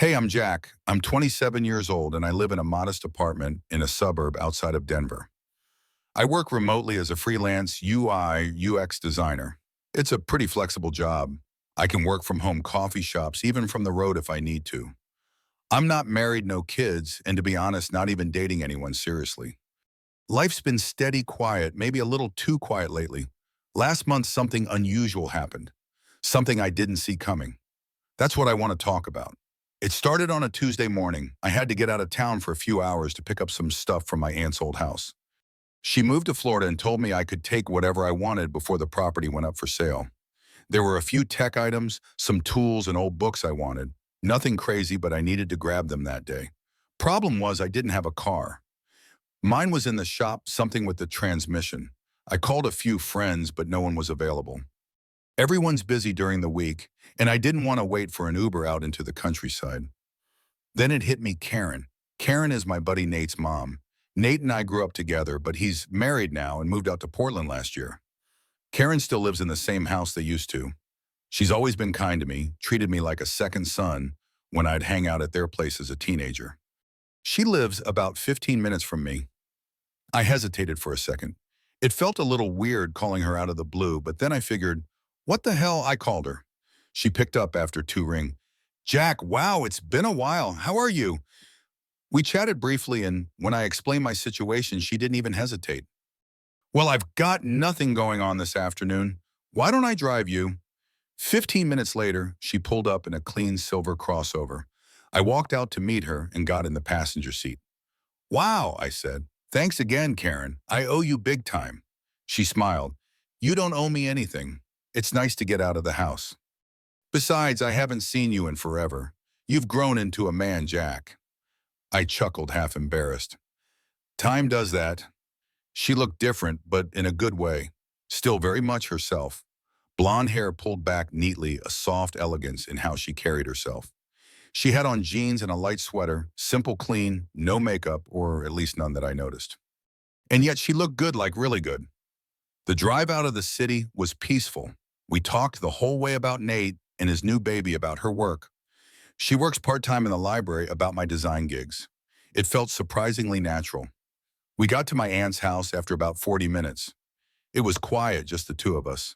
Hey, I'm Jack. I'm 27 years old and I live in a modest apartment in a suburb outside of Denver. I work remotely as a freelance UI UX designer. It's a pretty flexible job. I can work from home coffee shops, even from the road if I need to. I'm not married, no kids, and to be honest, not even dating anyone seriously. Life's been steady quiet, maybe a little too quiet lately. Last month, something unusual happened. Something I didn't see coming. That's what I want to talk about. It started on a Tuesday morning. I had to get out of town for a few hours to pick up some stuff from my aunt's old house. She moved to Florida and told me I could take whatever I wanted before the property went up for sale. There were a few tech items, some tools, and old books I wanted. Nothing crazy, but I needed to grab them that day. Problem was I didn't have a car. Mine was in the shop, something with the transmission. I called a few friends, but no one was available. Everyone's busy during the week, and I didn't want to wait for an Uber out into the countryside. Then it hit me Karen. Karen is my buddy Nate's mom. Nate and I grew up together, but he's married now and moved out to Portland last year. Karen still lives in the same house they used to. She's always been kind to me, treated me like a second son when I'd hang out at their place as a teenager. She lives about 15 minutes from me. I hesitated for a second. It felt a little weird calling her out of the blue, but then I figured, what the hell, I called her. She picked up after two ring. Jack, wow, it's been a while. How are you? We chatted briefly, and when I explained my situation, she didn't even hesitate. Well, I've got nothing going on this afternoon. Why don't I drive you? 15 minutes later, she pulled up in a clean silver crossover. I walked out to meet her and got in the passenger seat. Wow, I said. Thanks again, Karen. I owe you big time. She smiled. You don't owe me anything. It's nice to get out of the house. Besides, I haven't seen you in forever. You've grown into a man, Jack. I chuckled, half embarrassed. Time does that. She looked different, but in a good way. Still very much herself. Blonde hair pulled back neatly, a soft elegance in how she carried herself. She had on jeans and a light sweater, simple, clean, no makeup, or at least none that I noticed. And yet she looked good, like really good. The drive out of the city was peaceful. We talked the whole way about Nate and his new baby, about her work. She works part-time in the library, about my design gigs. It felt surprisingly natural. We got to my aunt's house after about 40 minutes. It was quiet, just the two of us.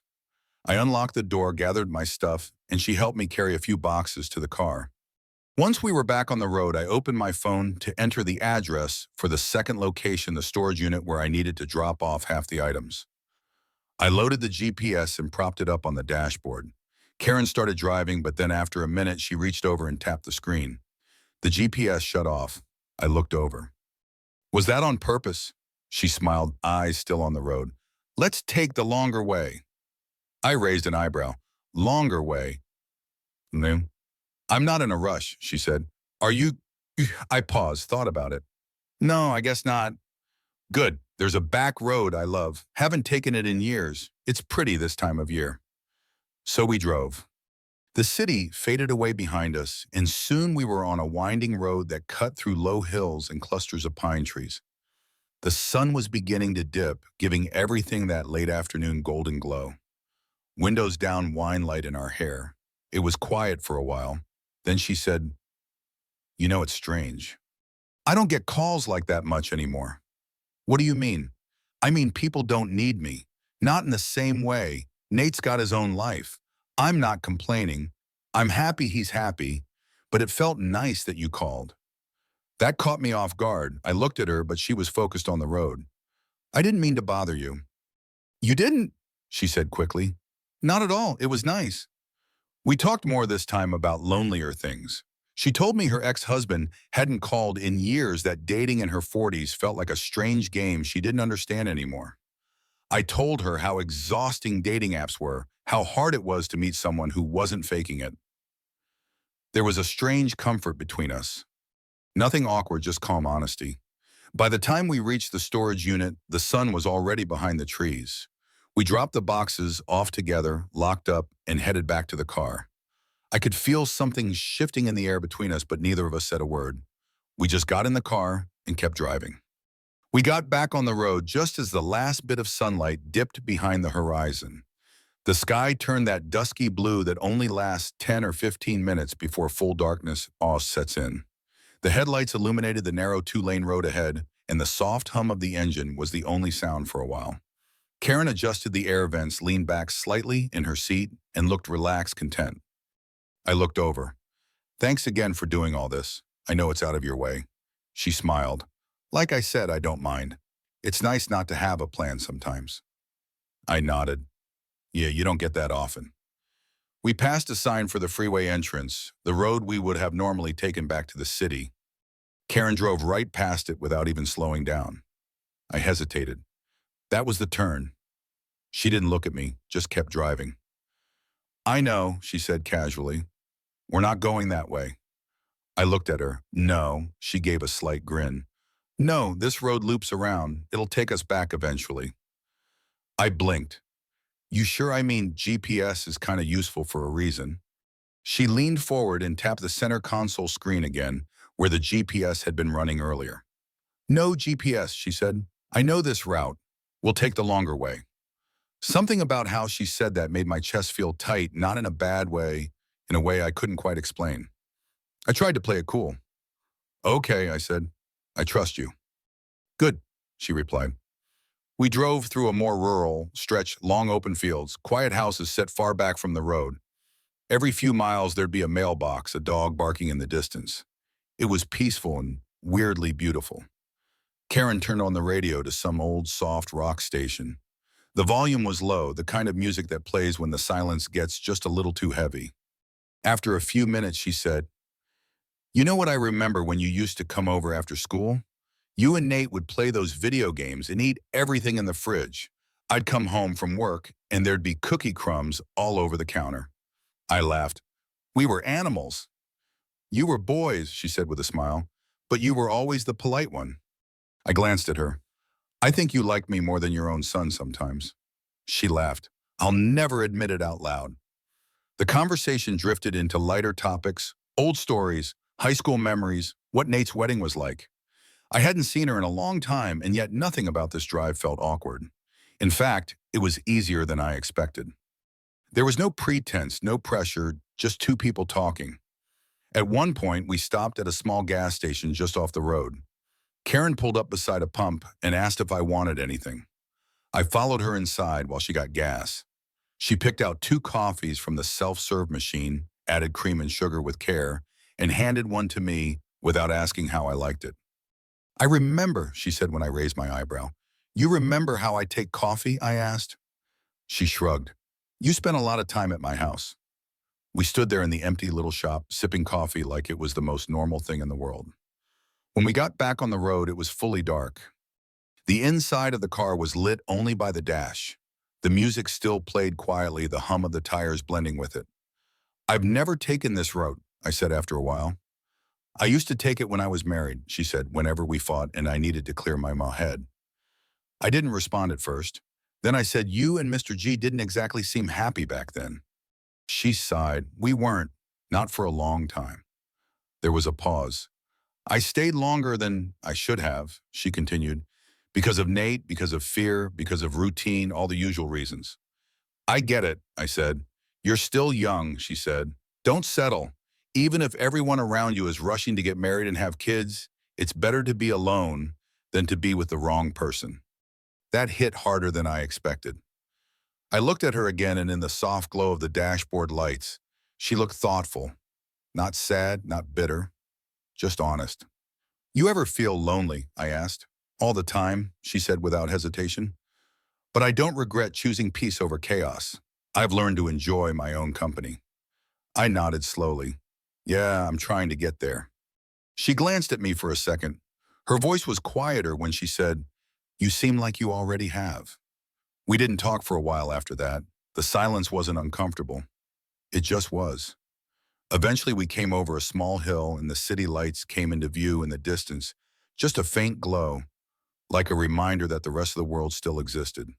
I unlocked the door, gathered my stuff, and she helped me carry a few boxes to the car. Once we were back on the road, I opened my phone to enter the address for the second location, the storage unit where I needed to drop off half the items. I loaded the GPS and propped it up on the dashboard. Karen started driving, but then after a minute, she reached over and tapped the screen. The GPS shut off. I looked over. Was that on purpose? She smiled, eyes still on the road. Let's take the longer way. I raised an eyebrow. Longer way? No. I'm not in a rush, she said. Are you? I paused, thought about it. No, I guess not. Good. There's a back road I love. Haven't taken it in years. It's pretty this time of year. So we drove. The city faded away behind us, and soon we were on a winding road that cut through low hills and clusters of pine trees. The sun was beginning to dip, giving everything that late afternoon golden glow. Windows down, wine light in our hair. It was quiet for a while. Then she said, you know, it's strange. I don't get calls like that much anymore. What do you mean? I mean, people don't need me. Not in the same way. Nate's got his own life. I'm not complaining. I'm happy he's happy, but it felt nice that you called. That caught me off guard. I looked at her, but she was focused on the road. I didn't mean to bother you. You didn't? She said quickly. Not at all. It was nice. We talked more this time about lonelier things. She told me her ex-husband hadn't called in years, that dating in her 40s felt like a strange game she didn't understand anymore. I told her how exhausting dating apps were, how hard it was to meet someone who wasn't faking it. There was a strange comfort between us. Nothing awkward, just calm honesty. By the time we reached the storage unit, the sun was already behind the trees. We dropped the boxes off together, locked up, and headed back to the car. I could feel something shifting in the air between us, but neither of us said a word. We just got in the car and kept driving. We got back on the road just as the last bit of sunlight dipped behind the horizon. The sky turned that dusky blue that only lasts 10 or 15 minutes before full darkness sets in. The headlights illuminated the narrow two-lane road ahead, and the soft hum of the engine was the only sound for a while. Karen adjusted the air vents, leaned back slightly in her seat, and looked relaxed, content. I looked over. "Thanks again for doing all this. I know it's out of your way." She smiled. "Like I said, I don't mind. It's nice not to have a plan sometimes." I nodded. "Yeah, you don't get that often." We passed a sign for the freeway entrance, the road we would have normally taken back to the city. Karen drove right past it without even slowing down. I hesitated. That was the turn. She didn't look at me, just kept driving. "I know," she said casually. "We're not going that way." I looked at her. "No," she gave a slight grin. "No, this road loops around. It'll take us back eventually." I blinked. "You sure? I mean, GPS is kind of useful for a reason." She leaned forward and tapped the center console screen again, where the GPS had been running earlier. "No GPS," she said. "I know this route. We'll take the longer way." Something about how she said that made my chest feel tight, not in a bad way, in a way I couldn't quite explain. I tried to play it cool. "Okay," I said. "I trust you." "Good," she replied. We drove through a more rural stretch, long open fields, quiet houses set far back from the road. Every few miles there'd be a mailbox, a dog barking in the distance. It was peaceful and weirdly beautiful. Karen turned on the radio to some old soft rock station. The volume was low, the kind of music that plays when the silence gets just a little too heavy. After a few minutes, she said, "You know what I remember when you used to come over after school? You and Nate would play those video games and eat everything in the fridge. I'd come home from work and there'd be cookie crumbs all over the counter." I laughed. "We were animals." "You were boys," she said with a smile, "but you were always the polite one." I glanced at her. "I think you like me more than your own son sometimes." She laughed. "I'll never admit it out loud." The conversation drifted into lighter topics, old stories, high school memories, what Nate's wedding was like. I hadn't seen her in a long time, and yet nothing about this drive felt awkward. In fact, it was easier than I expected. There was no pretense, no pressure, just two people talking. At one point, we stopped at a small gas station just off the road. Karen pulled up beside a pump and asked if I wanted anything. I followed her inside while she got gas. She picked out two coffees from the self-serve machine, added cream and sugar with care, and handed one to me without asking how I liked it. "I remember," she said when I raised my eyebrow. "You remember how I take coffee?" I asked. She shrugged. "You spent a lot of time at my house." We stood there in the empty little shop, sipping coffee like it was the most normal thing in the world. When we got back on the road, it was fully dark. The inside of the car was lit only by the dash. The music still played quietly, the hum of the tires blending with it. "I've never taken this route," I said after a while. "I used to take it when I was married," she said, "whenever we fought and I needed to clear my head." I didn't respond at first. Then I said, "You and Mr. G didn't exactly seem happy back then." She sighed. "We weren't. Not for a long time." There was a pause. "I stayed longer than I should have," she continued, "because of Nate, because of fear, because of routine, all the usual reasons." "I get it," I said. "You're still young," she said. "Don't settle. Even if everyone around you is rushing to get married and have kids, it's better to be alone than to be with the wrong person." That hit harder than I expected. I looked at her again, and in the soft glow of the dashboard lights, she looked thoughtful. Not sad, not bitter, just honest. "You ever feel lonely?" I asked. "All the time," she said without hesitation. "But I don't regret choosing peace over chaos. I've learned to enjoy my own company." I nodded slowly. "Yeah, I'm trying to get there." She glanced at me for a second. Her voice was quieter when she said, "You seem like you already have." We didn't talk for a while after that. The silence wasn't uncomfortable. It just was. Eventually, we came over a small hill and the city lights came into view in the distance, just a faint glow, like a reminder that the rest of the world still existed.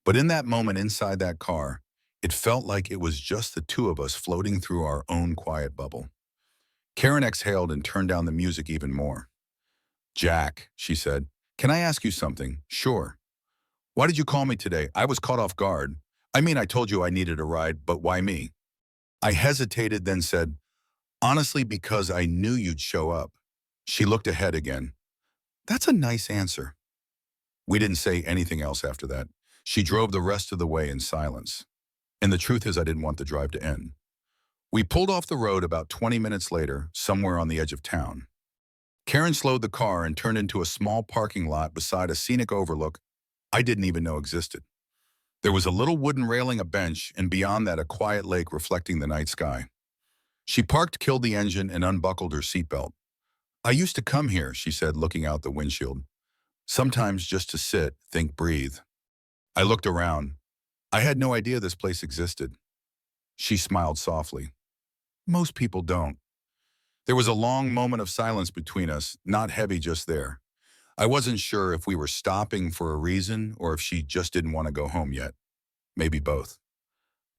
But in that moment inside that car, it felt like it was just the two of us floating through our own quiet bubble. Karen exhaled and turned down the music even more. "Jack," she said, "can I ask you something?" "Sure." "Why did you call me today? I was caught off guard. I mean, I told you I needed a ride, but why me? I hesitated, then said, honestly, because I knew you'd show up. She looked ahead again. That's a nice answer. We didn't say anything else after that. She drove the rest of the way in silence. And the truth is I didn't want the drive to end. We pulled off the road about 20 minutes later, somewhere on the edge of town. Karen slowed the car and turned into a small parking lot beside a scenic overlook I didn't even know existed. There was a little wooden railing, a bench, and beyond that a quiet lake reflecting the night sky. She parked, killed the engine, and unbuckled her seatbelt. I used to come here, she said, looking out the windshield. Sometimes just to sit, think, breathe. I looked around. I had no idea this place existed. She smiled softly. Most people don't. There was a long moment of silence between us, not heavy, just there. I wasn't sure if we were stopping for a reason or if she just didn't want to go home yet. Maybe both.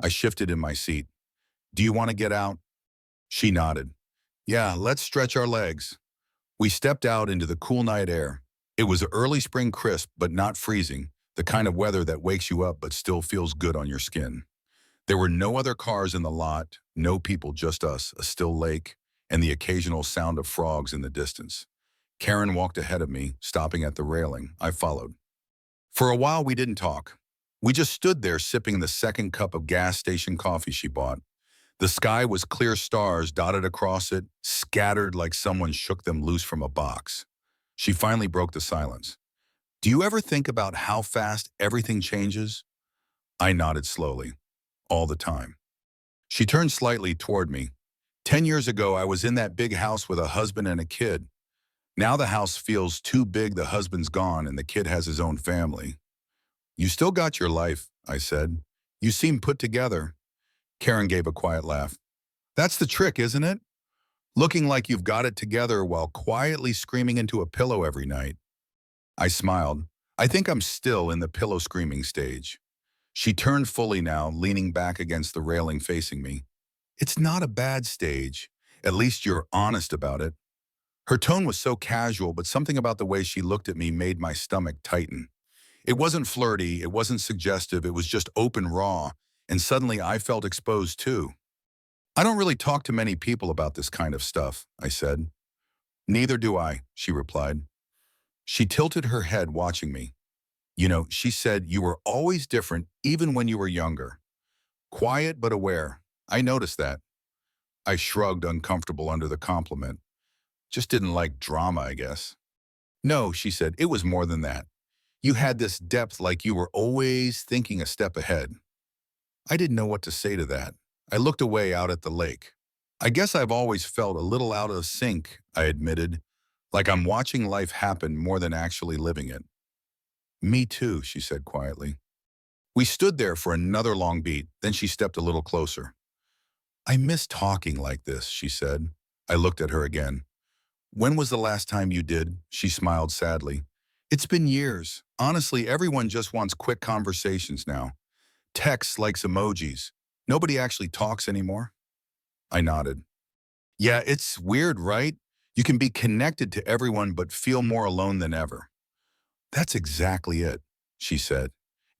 I shifted in my seat. Do you want to get out? She nodded. Yeah, let's stretch our legs. We stepped out into the cool night air. It was early spring, crisp but not freezing, the kind of weather that wakes you up but still feels good on your skin. There were no other cars in the lot, no people, just us, a still lake, and the occasional sound of frogs in the distance. Karen walked ahead of me, stopping at the railing. I followed. For a while, we didn't talk. We just stood there sipping the second cup of gas station coffee she bought. The sky was clear, stars dotted across it, scattered like someone shook them loose from a box. She finally broke the silence. Do you ever think about how fast everything changes? I nodded slowly. All the time. She turned slightly toward me. 10 years ago, I was in that big house with a husband and a kid. Now the house feels too big, the husband's gone, and the kid has his own family. You still got your life, I said. You seem put together. Karen gave a quiet laugh. That's the trick, isn't it? Looking like you've got it together while quietly screaming into a pillow every night. I smiled. I think I'm still in the pillow screaming stage. She turned fully now, leaning back against the railing facing me. It's not a bad stage. At least you're honest about it. Her tone was so casual, but something about the way she looked at me made my stomach tighten. It wasn't flirty, it wasn't suggestive, it was just open, raw, and suddenly I felt exposed too. I don't really talk to many people about this kind of stuff, I said. Neither do I, she replied. She tilted her head, watching me. You know, she said, you were always different, even when you were younger. Quiet but aware. I noticed that. I shrugged, uncomfortable under the compliment. Just didn't like drama, I guess. No, she said, it was more than that. You had this depth, like you were always thinking a step ahead. I didn't know what to say to that. I looked away out at the lake. I guess I've always felt a little out of sync, I admitted, like I'm watching life happen more than actually living it. Me too, she said quietly. We stood there for another long beat, then she stepped a little closer. I miss talking like this, she said. I looked at her again. When was the last time you did? She smiled sadly. It's been years. Honestly, everyone just wants quick conversations now. Texts, likes, emojis. Nobody actually talks anymore. I nodded. Yeah, it's weird, right? You can be connected to everyone but feel more alone than ever. That's exactly it, she said.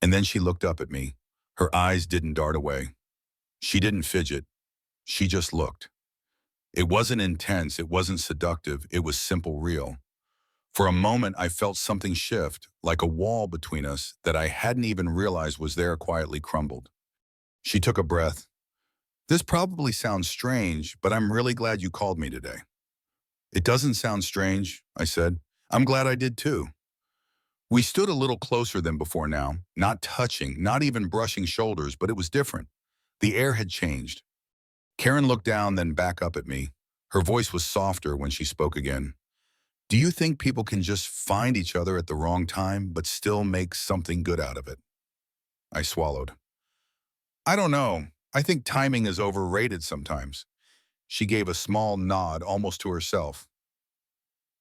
And then she looked up at me. Her eyes didn't dart away. She didn't fidget. She just looked. It wasn't intense, it wasn't seductive, it was simple, real. For a moment, I felt something shift, like a wall between us that I hadn't even realized was there quietly crumbled. She took a breath. This probably sounds strange, but I'm really glad you called me today. It doesn't sound strange, I said. I'm glad I did too. We stood a little closer than before now, not touching, not even brushing shoulders, but it was different. The air had changed. Karen looked down, then back up at me. Her voice was softer when she spoke again. Do you think people can just find each other at the wrong time, but still make something good out of it? I swallowed. I don't know. I think timing is overrated sometimes. She gave a small nod, almost to herself.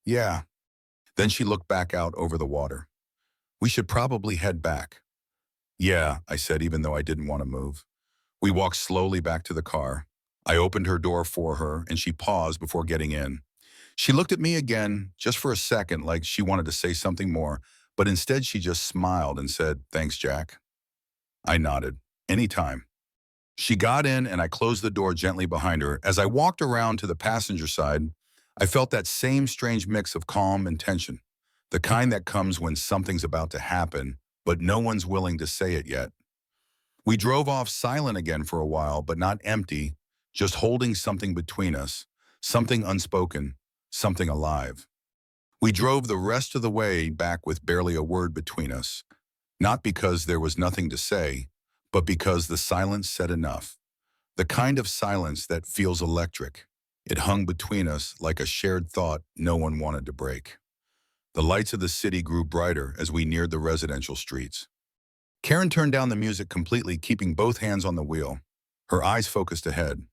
Yeah. Then she looked back out over the water. We should probably head back. Yeah, I said, even though I didn't want to move. We walked slowly back to the car. I opened her door for her, and she paused before getting in. She looked at me again, just for a second, like she wanted to say something more, but instead she just smiled and said, Thanks, Jack. I nodded. Anytime. She got in and I closed the door gently behind her. As I walked around to the passenger side, I felt that same strange mix of calm and tension, the kind that comes when something's about to happen, but no one's willing to say it yet. We drove off silent again for a while, but not empty, just holding something between us, something unspoken, something alive. We drove the rest of the way back with barely a word between us, not because there was nothing to say, but because the silence said enough. The kind of silence that feels electric. It hung between us like a shared thought no one wanted to break. The lights of the city grew brighter as we neared the residential streets. Karen turned down the music completely, keeping both hands on the wheel, her eyes focused ahead.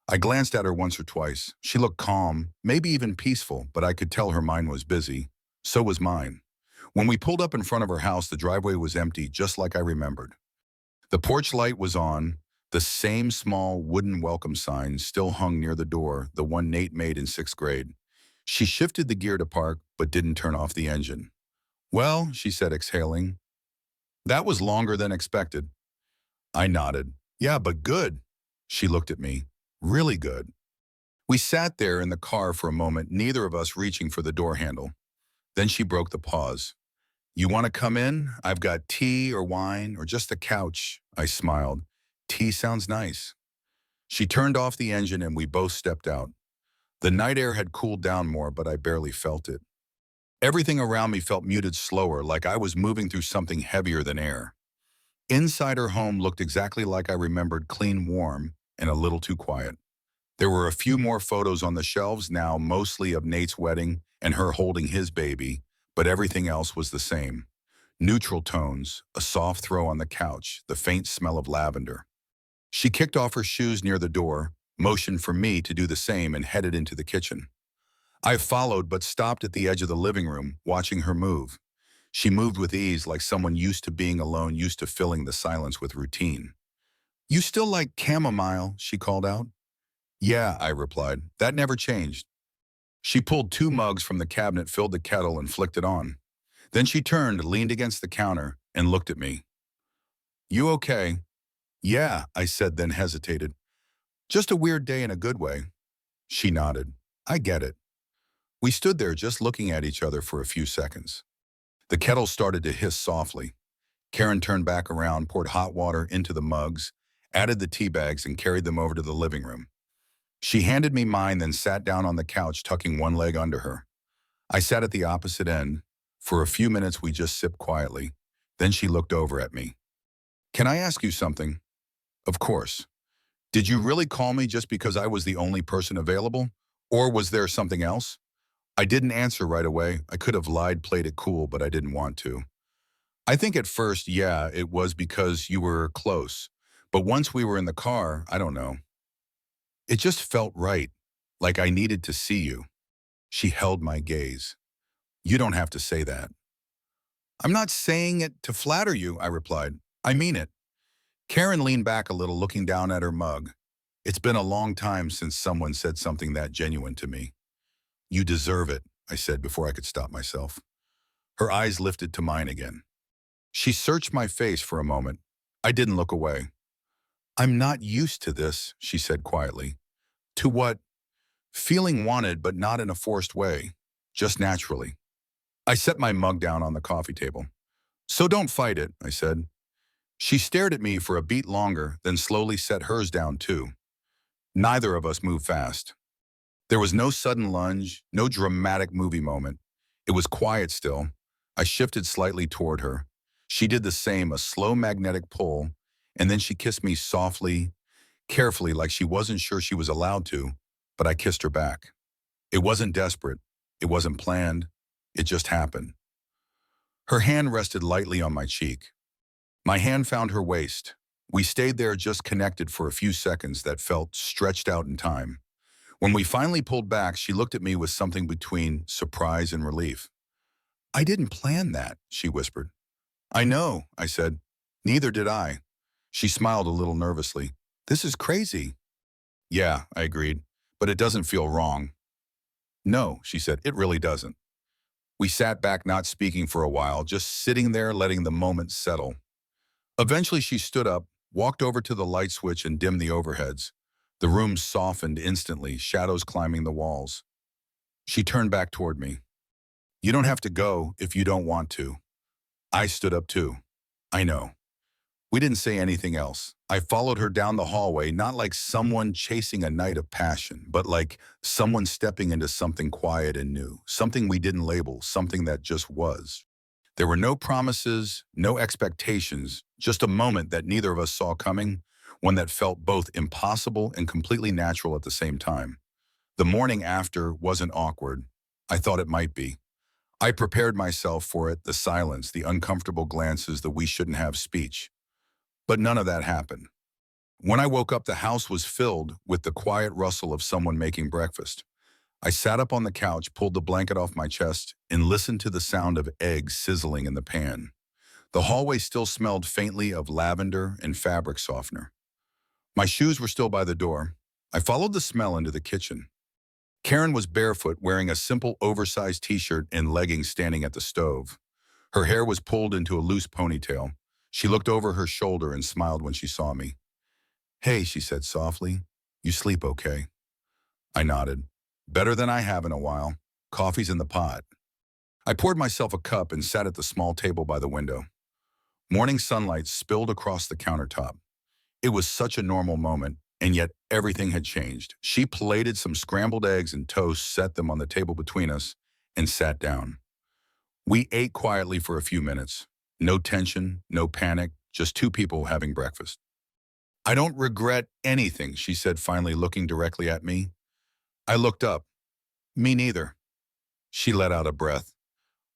I glanced at her once or twice. She looked calm, maybe even peaceful, but I could tell her mind was busy. So was mine. When we pulled up in front of her house, the driveway was empty, just like I remembered. The porch light was on. The same small wooden welcome sign still hung near the door, the one Nate made in sixth grade. She shifted the gear to park, but didn't turn off the engine. Well, she said, exhaling. That was longer than expected. I nodded. Yeah, but good. She looked at me. Really good. We sat there in the car for a moment, neither of us reaching for the door handle. Then she broke the pause. You want to come in? I've got tea or wine or just a couch. I smiled. Tea sounds nice. She turned off the engine and we both stepped out. The night air had cooled down more, but I barely felt it. Everything around me felt muted slower, like I was moving through something heavier than air. Inside her home looked exactly like I remembered, clean, warm, and a little too quiet. There were a few more photos on the shelves now, mostly of Nate's wedding and her holding his baby, but everything else was the same. Neutral tones, a soft throw on the couch, the faint smell of lavender. She kicked off her shoes near the door, motioned for me to do the same, and headed into the kitchen. I followed but stopped at the edge of the living room, watching her move. She moved with ease, like someone used to being alone, used to filling the silence with routine. You still like chamomile, she called out. Yeah, I replied. That never changed. She pulled two mugs from the cabinet, filled the kettle, and flicked it on. Then she turned, leaned against the counter, and looked at me. You okay? Yeah, I said, then hesitated. Just a weird day in a good way. She nodded. I get it. We stood there just looking at each other for a few seconds. The kettle started to hiss softly. Karen turned back around, poured hot water into the mugs, added the tea bags, and carried them over to the living room. She handed me mine, then sat down on the couch, tucking one leg under her. I sat at the opposite end. For a few minutes, we just sipped quietly. Then she looked over at me. Can I ask you something? Of course. Did you really call me just because I was the only person available? Or was there something else? I didn't answer right away. I could have lied, played it cool, but I didn't want to. I think at first, yeah, it was because you were close. But once we were in the car, I don't know. It just felt right, like I needed to see you. She held my gaze. You don't have to say that. I'm not saying it to flatter you, I replied. I mean it. Karen leaned back a little, looking down at her mug. It's been a long time since someone said something that genuine to me. You deserve it, I said before I could stop myself. Her eyes lifted to mine again. She searched my face for a moment. I didn't look away. I'm not used to this, she said quietly. To what? Feeling wanted, but not in a forced way, just naturally. I set my mug down on the coffee table. So don't fight it, I said. She stared at me for a beat longer, then slowly set hers down too. Neither of us moved fast. There was no sudden lunge, no dramatic movie moment. It was quiet still. I shifted slightly toward her. She did the same, a slow magnetic pull, and then she kissed me softly, carefully, like she wasn't sure she was allowed to, but I kissed her back. It wasn't desperate. It wasn't planned. It just happened. Her hand rested lightly on my cheek. My hand found her waist. We stayed there, just connected for a few seconds that felt stretched out in time. When we finally pulled back, she looked at me with something between surprise and relief. I didn't plan that, she whispered. I know, I said. Neither did I. She smiled a little nervously. This is crazy. Yeah, I agreed, but it doesn't feel wrong. No, she said, it really doesn't. We sat back, not speaking for a while, just sitting there, letting the moment settle. Eventually she stood up, walked over to the light switch and dimmed the overheads. The room softened instantly, shadows climbing the walls. She turned back toward me. You don't have to go if you don't want to. I stood up too. I know. We didn't say anything else. I followed her down the hallway, not like someone chasing a night of passion, but like someone stepping into something quiet and new, something we didn't label, something that just was. There were no promises, no expectations, just a moment that neither of us saw coming, one that felt both impossible and completely natural at the same time. The morning after wasn't awkward. I thought it might be. I prepared myself for it, the silence, the uncomfortable glances, the we shouldn't have speech. But none of that happened. When I woke up, the house was filled with the quiet rustle of someone making breakfast. I sat up on the couch, pulled the blanket off my chest, and listened to the sound of eggs sizzling in the pan. The hallway still smelled faintly of lavender and fabric softener. My shoes were still by the door. I followed the smell into the kitchen. Karen was barefoot, wearing a simple oversized t-shirt and leggings standing at the stove. Her hair was pulled into a loose ponytail. She looked over her shoulder and smiled when she saw me. Hey, she said softly. You sleep okay? I nodded. Better than I have in a while. Coffee's in the pot. I poured myself a cup and sat at the small table by the window. Morning sunlight spilled across the countertop. It was such a normal moment, and yet everything had changed. She plated some scrambled eggs and toast, set them on the table between us, and sat down. We ate quietly for a few minutes. No tension, no panic, just two people having breakfast. I don't regret anything, she said, finally looking directly at me. I looked up. Me neither. She let out a breath.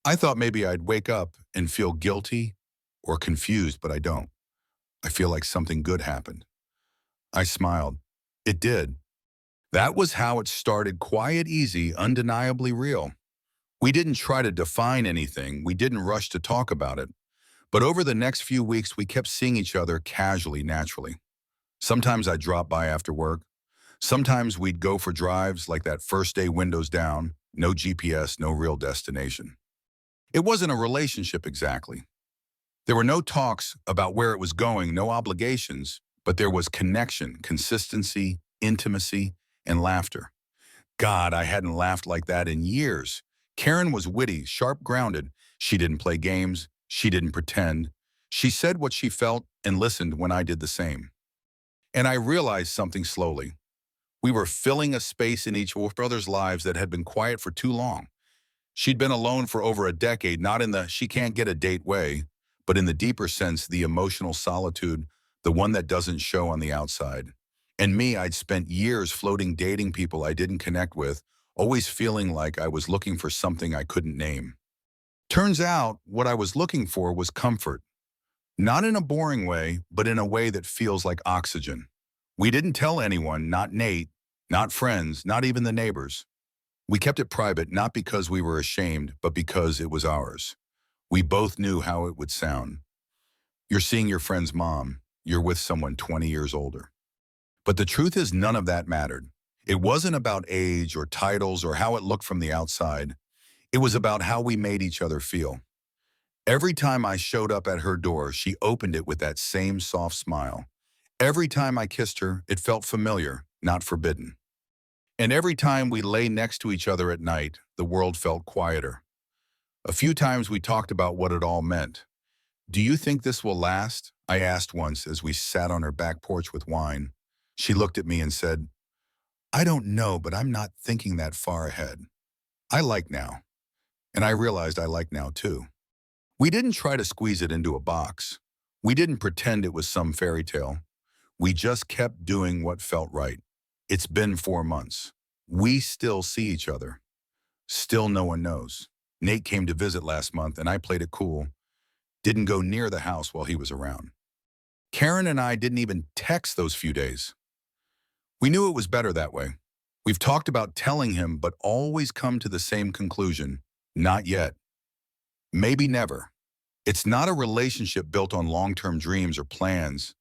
I thought maybe I'd wake up and feel guilty or confused, but I don't. I feel like something good happened. I smiled. It did. That was how it started, quiet, easy, undeniably real. We didn't try to define anything. We didn't rush to talk about it. But over the next few weeks, we kept seeing each other casually, naturally. Sometimes I'd drop by after work. Sometimes we'd go for drives like that first day, windows down, no GPS, no real destination. It wasn't a relationship exactly. There were no talks about where it was going, no obligations, but there was connection, consistency, intimacy, and laughter. God, I hadn't laughed like that in years. Karen was witty, sharp, grounded. She didn't play games. She didn't pretend. She said what she felt and listened when I did the same. And I realized something slowly. We were filling a space in each other's lives that had been quiet for too long. She'd been alone for over a decade, not in the she can't get a date way, but in the deeper sense, the emotional solitude, the one that doesn't show on the outside. And me, I'd spent years floating, dating people I didn't connect with, always feeling like I was looking for something I couldn't name. Turns out, what I was looking for was comfort. Not in a boring way, but in a way that feels like oxygen. We didn't tell anyone, not Nate, not friends, not even the neighbors. We kept it private, not because we were ashamed, but because it was ours. We both knew how it would sound. You're seeing your friend's mom. You're with someone 20 years older. But the truth is, none of that mattered. It wasn't about age or titles or how it looked from the outside. It was about how we made each other feel. Every time I showed up at her door, she opened it with that same soft smile. Every time I kissed her, it felt familiar, not forbidden. And every time we lay next to each other at night, the world felt quieter. A few times we talked about what it all meant. Do you think this will last? I asked once as we sat on her back porch with wine. She looked at me and said, I don't know, but I'm not thinking that far ahead. I like now. And I realized I like now too. We didn't try to squeeze it into a box. We didn't pretend it was some fairy tale. We just kept doing what felt right. It's been 4 months. We still see each other. Still no one knows. Nate came to visit last month and I played it cool. Didn't go near the house while he was around. Karen and I didn't even text those few days. We knew it was better that way. We've talked about telling him, but always come to the same conclusion. Not yet. Maybe never. It's not a relationship built on long-term dreams or plans.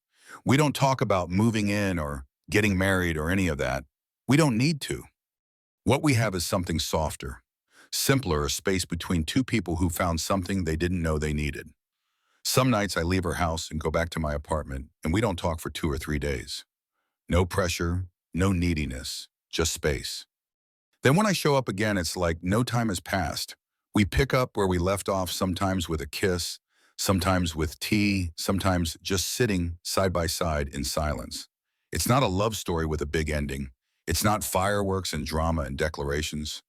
We don't talk about moving in or getting married or any of that. We don't need to. What we have is something softer, simpler, a space between two people who found something they didn't know they needed. Some nights I leave her house and go back to my apartment, and we don't talk for 2 or 3 days. No pressure, no neediness, just space. Then when I show up again, it's like no time has passed. We pick up where we left off, sometimes with a kiss, sometimes with tea, sometimes just sitting side by side in silence. It's not a love story with a big ending. It's not fireworks and drama and declarations.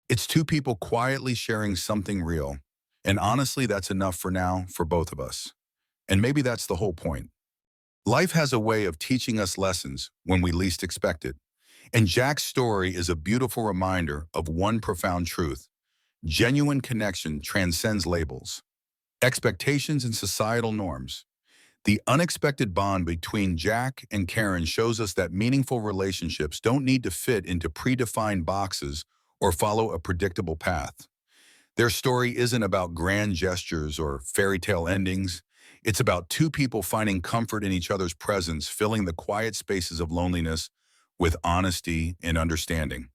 It's two people quietly sharing something real. And honestly, that's enough for now for both of us. And maybe that's the whole point. Life has a way of teaching us lessons when we least expect it. And Jack's story is a beautiful reminder of one profound truth. Genuine connection transcends labels, expectations, and societal norms. The unexpected bond between Jack and Karen shows us that meaningful relationships don't need to fit into predefined boxes or follow a predictable path. Their story isn't about grand gestures or fairy tale endings. It's about two people finding comfort in each other's presence, filling the quiet spaces of loneliness with honesty and understanding.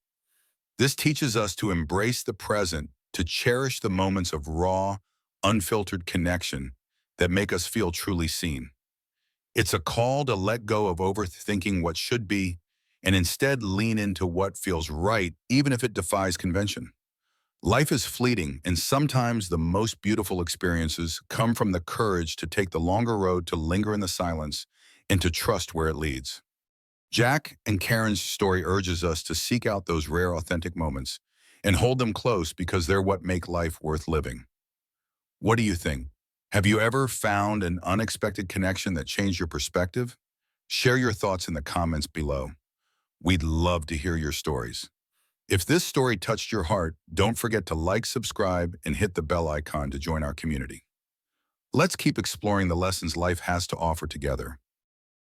This teaches us to embrace the present, to cherish the moments of raw, unfiltered connection that make us feel truly seen. It's a call to let go of overthinking what should be and instead lean into what feels right, even if it defies convention. Life is fleeting, and sometimes the most beautiful experiences come from the courage to take the longer road, to linger in the silence, and to trust where it leads. Jack and Karen's story urges us to seek out those rare, authentic moments and hold them close because they're what make life worth living. What do you think? Have you ever found an unexpected connection that changed your perspective? Share your thoughts in the comments below. We'd love to hear your stories. If this story touched your heart, don't forget to like, subscribe, and hit the bell icon to join our community. Let's keep exploring the lessons life has to offer together.